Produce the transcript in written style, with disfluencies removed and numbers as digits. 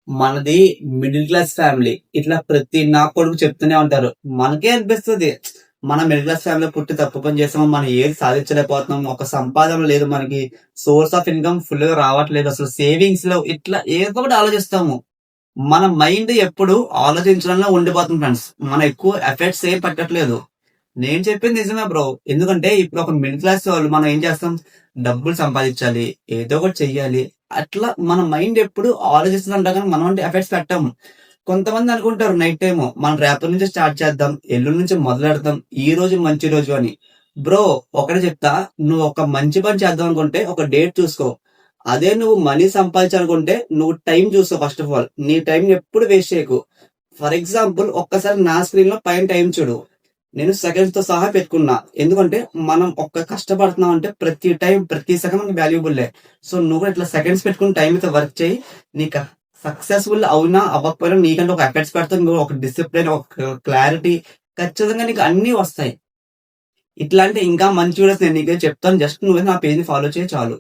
మనది middle class family. ఇట్లా ప్రతి నా కొడుకు చెప్తూనే ఉంటారు. మనకే అనిపిస్తది. మనం మిడిల్ క్లాస్ ఫ్యామిలీలో పుట్టి తప్పు పని చేసాము. మనం ఏది సాధించలేకపోతున్నాం. ఒక సంపాదన లేదు మనకి. సోర్స్ ఆఫ్ ఇన్‌కమ్ ఫుల్‌గా రావట్లేదు. అసలు సేవింగ్స్‌లో ఇట్లా ఏదో ఒకటి ఆలోచిస్తాము. మన మైండ్ ఎప్పుడు ఆలోచించడంలో ఉండిపోతుంది ఫ్రెండ్స్. మనం ఎక్కువ ఎఫర్ట్స్ ఏం పెట్టట్లేదు. నేను చెప్పింది నిజమే బ్రో. ఎందుకంటే ఇప్పుడు ఒక మిడిల్ క్లాస్ వాళ్ళు మనం ఏం చేస్తాం? డబ్బులు సంపాదించాలి. ఏదో ఒకటి చెయ్యాలి. అట్లా మన మైండ్ ఎప్పుడు ఆలోచిస్తుందంట గానీ మనం అంటే ఎఫర్ట్స్ పెట్టము. కొంతమంది అనుకుంటారు నైట్ టైము మనం రేపటి నుంచి స్టార్ట్ చేద్దాం. ఎల్లుండి నుంచి మొదలెడదాం. ఈ రోజు మంచి రోజు అని. బ్రో ఒకటే చెప్తా. నువ్వు ఒక మంచి పని చేద్దాం అనుకుంటే ఒక డేట్ చూసుకో. అదే నువ్వు మనీ సంపాదించాలనుకుంటే నువ్వు టైం చూసుకో ఫస్ట్ ఆఫ్ ఆల్. నీ టైంని ఎప్పుడు వేస్ట్ చేయకు. ఫర్ ఎగ్జాంపుల్ ఒక్కసారి నా స్క్రీన్‌లో పైన టైం చూడు. నేను సెకండ్స్‌తో సహా పెట్టుకున్నా. ఎందుకంటే మనం కష్టపడుతున్నాం అంటే ప్రతి టైం, ప్రతి సెకండ్ మనకి వాల్యుబుల్లే. సో నువ్వు కూడా ఇట్లా సెకండ్స్ పెట్టుకొని టైమ్‌తో వర్క్ చేయి. నీకు సక్సెస్‌ఫుల్ అవునా, అవ్వకపోయినా నీకంటూ ఒక ఎఫర్ట్స్ పెడతావు. నువ్వు ఒక డిసిప్లిన్, ఒక క్లారిటీ ఖచ్చితంగా నీకు అన్నీ వస్తాయి. ఇట్లాంటి ఇంకా మంచి వీడియోస్ నేను నీకే చెప్తాను. జస్ట్ నువ్వే నా పేజ్‌ని ఫాలో చేయి చాలు.